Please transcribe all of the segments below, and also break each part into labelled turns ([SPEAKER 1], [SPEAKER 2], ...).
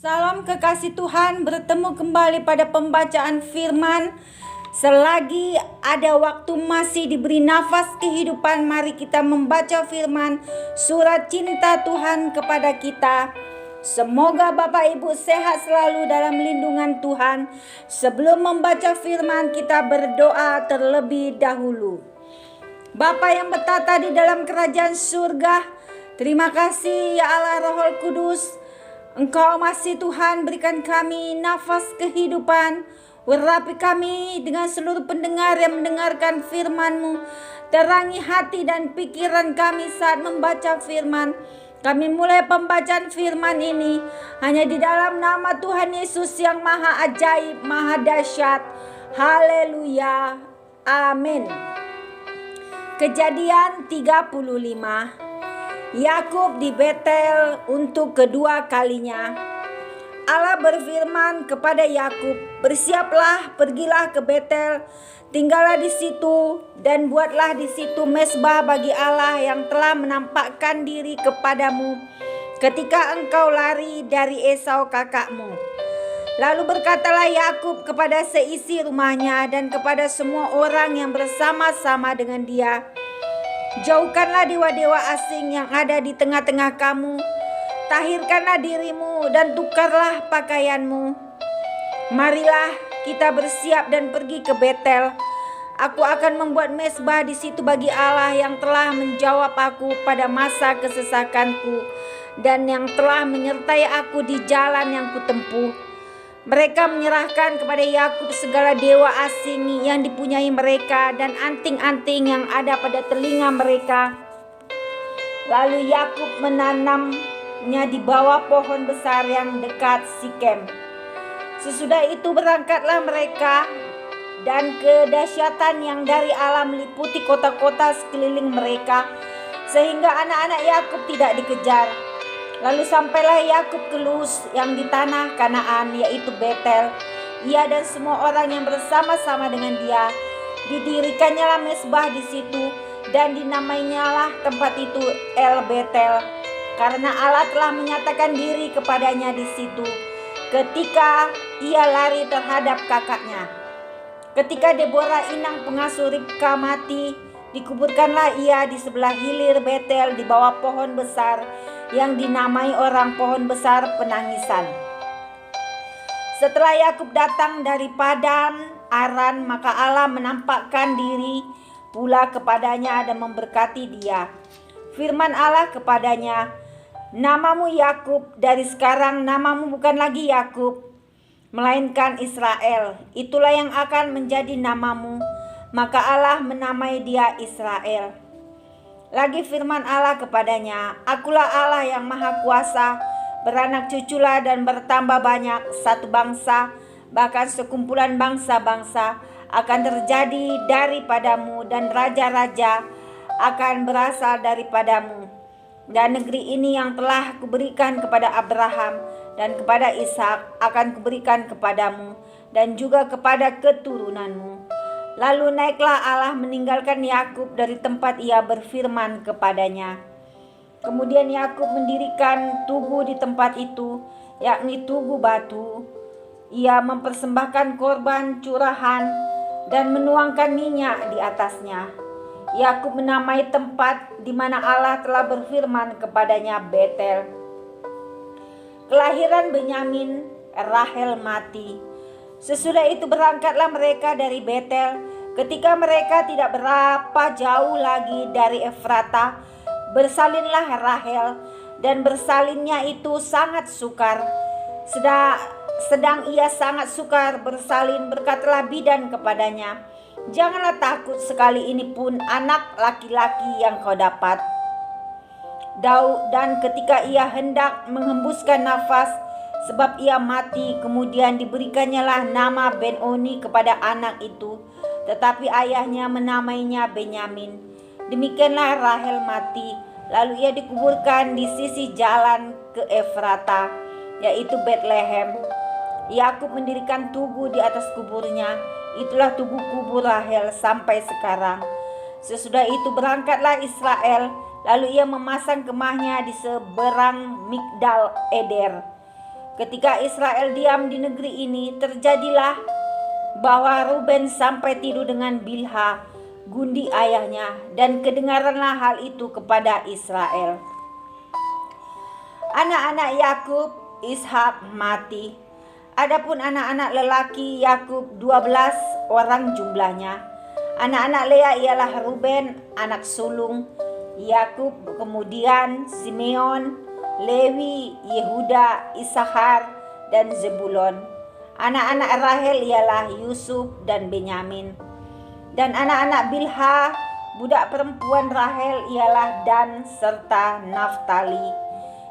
[SPEAKER 1] Salam kekasih Tuhan, bertemu kembali pada pembacaan firman. Selagi ada waktu masih diberi nafas kehidupan, mari kita membaca firman surat cinta Tuhan kepada kita. Semoga Bapak Ibu sehat selalu dalam lindungan Tuhan. Sebelum membaca firman, kita berdoa terlebih dahulu. Bapa yang bertata di dalam kerajaan surga, terima kasih ya Allah Roh Kudus. Engkau masih Tuhan, berikan kami nafas kehidupan. Urapi kami dengan seluruh pendengar yang mendengarkan firman-Mu. Terangi hati dan pikiran kami saat membaca firman. Kami mulai pembacaan firman ini hanya di dalam nama Tuhan Yesus yang maha ajaib, maha dahsyat. Haleluya. Amin. Kejadian 35. Yakub di Betel untuk kedua kalinya. Allah berfirman kepada Yakub, "Bersiaplah, pergilah ke Betel, tinggallah di situ dan buatlah di situ mezbah bagi Allah yang telah menampakkan diri kepadamu ketika engkau lari dari Esau kakakmu." Lalu berkatalah Yakub kepada seisi rumahnya dan kepada semua orang yang bersama-sama dengan dia, "Jauhkanlah dewa-dewa asing yang ada di tengah-tengah kamu. Tahirkanlah dirimu dan tukarlah pakaianmu. Marilah kita bersiap dan pergi ke Betel. Aku akan membuat mezbah di situ bagi Allah yang telah menjawab aku pada masa kesesakanku dan yang telah menyertai aku di jalan yang kutempuh." Mereka menyerahkan kepada Yakub segala dewa asing yang dipunyai mereka dan anting-anting yang ada pada telinga mereka. Lalu Yakub menanamnya di bawah pohon besar yang dekat Sikem. Sesudah itu berangkatlah mereka, dan kedahsyatan yang dari Allah meliputi kota-kota sekeliling mereka, sehingga anak-anak Yakub tidak dikejar. Lalu sampailah Yakub ke Luz yang di tanah Kanaan, yaitu Betel. Ia dan semua orang yang bersama-sama dengan dia. Didirikannya lah mezbah di situ dan dinamainyalah tempat itu El Betel, karena Allah telah menyatakan diri kepadanya di situ ketika ia lari terhadap kakaknya. Ketika Deborah inang pengasuh Ribka mati, dikuburkanlah ia di sebelah hilir Betel di bawah pohon besar yang dinamai orang pohon besar penangisan. Setelah Yakub datang dari Padan Aran, maka Allah menampakkan diri pula kepadanya dan memberkati dia. Firman Allah kepadanya, "Namamu Yakub, dari sekarang namamu bukan lagi Yakub, melainkan Israel. Itulah yang akan menjadi namamu." Maka Allah menamai dia Israel. Lagi firman Allah kepadanya, "Akulah Allah yang maha kuasa, beranak cuculah dan bertambah banyak. Satu bangsa, bahkan sekumpulan bangsa-bangsa akan terjadi daripadamu, dan raja-raja akan berasal daripadamu. Dan negeri ini yang telah kuberikan kepada Abraham dan kepada Ishak akan kuberikan kepadamu dan juga kepada keturunanmu." Lalu naiklah Allah meninggalkan Yakub dari tempat ia berfirman kepadanya. Kemudian Yakub mendirikan tugu di tempat itu, yakni tugu batu. Ia mempersembahkan korban curahan dan menuangkan minyak di atasnya. Yakub menamai tempat di mana Allah telah berfirman kepadanya Betel. Kelahiran Benyamin, Rahel mati. Sesudah itu berangkatlah mereka dari Betel. Ketika mereka tidak berapa jauh lagi dari Efrata, bersalinlah Rahel, dan bersalinnya itu sangat sukar. Sedang ia sangat sukar bersalin, berkatalah bidan kepadanya, "Janganlah takut, sekali ini pun anak laki-laki yang kau dapat." Dan ketika ia hendak menghembuskan nafas, sebab ia mati, kemudian diberikannya lah nama Ben-Oni kepada anak itu, tetapi ayahnya menamainya Benyamin. Demikianlah Rahel mati, lalu ia dikuburkan di sisi jalan ke Efrata, yaitu Betlehem. Yakub mendirikan tugu di atas kuburnya, itulah tugu kubur Rahel sampai sekarang. Sesudah itu berangkatlah Israel, lalu ia memasang kemahnya di seberang Migdal Eder. Ketika Israel diam di negeri ini, terjadilah bahwa Ruben sampai tidur dengan Bilha, gundi ayahnya, dan kedengaranlah hal itu kepada Israel. Anak-anak Yakub, Ishak mati. Adapun anak-anak lelaki Yakub 12 orang jumlahnya. Anak-anak Lea ialah Ruben, anak sulung Yakub, kemudian Simeon, Lewi, Yehuda, Isahar, dan Zebulon. Anak-anak Rahel ialah Yusuf dan Benyamin. Dan anak-anak Bilha, budak perempuan Rahel ialah Dan serta Naftali.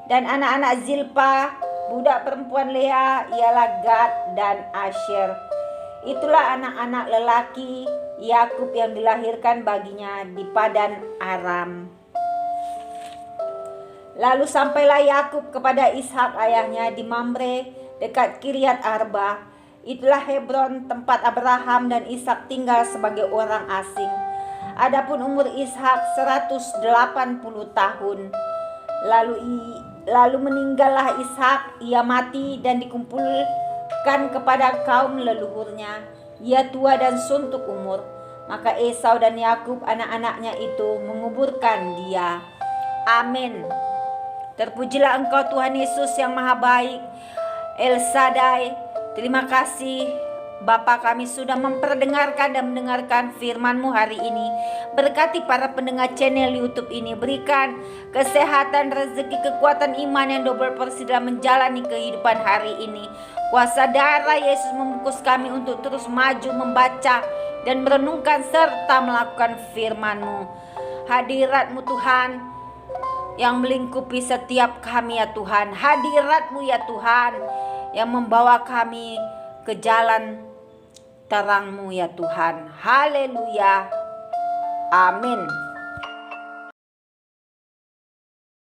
[SPEAKER 1] Dan anak-anak Zilpa, budak perempuan Lea ialah Gad dan Asher. Itulah anak-anak lelaki Yakub yang dilahirkan baginya di Padan Aram. Lalu sampailah Yakub kepada Ishak ayahnya di Mamre dekat Kiryat Arba. Itulah Hebron, tempat Abraham dan Ishak tinggal sebagai orang asing. Adapun umur Ishak 180 tahun. Lalu meninggallah Ishak, ia mati dan dikumpulkan kepada kaum leluhurnya. Ia tua dan suntuk umur. Maka Esau dan Yakub anak-anaknya itu menguburkan dia. Amin. Terpujilah Engkau Tuhan Yesus yang Maha Baik, El Shaddai. Terima kasih Bapa, kami sudah memperdengarkan dan mendengarkan firman-Mu hari ini. Berkati para pendengar channel YouTube ini. Berikan kesehatan, rezeki, kekuatan iman yang double porsi dalam menjalani kehidupan hari ini. Kuasa darah Yesus membungkus kami untuk terus maju membaca dan merenungkan serta melakukan firman-Mu. Hadirat-Mu Tuhan yang melingkupi setiap kami ya Tuhan. Hadirat-Mu ya Tuhan yang membawa kami ke jalan terang-Mu ya Tuhan. Haleluya. Amin.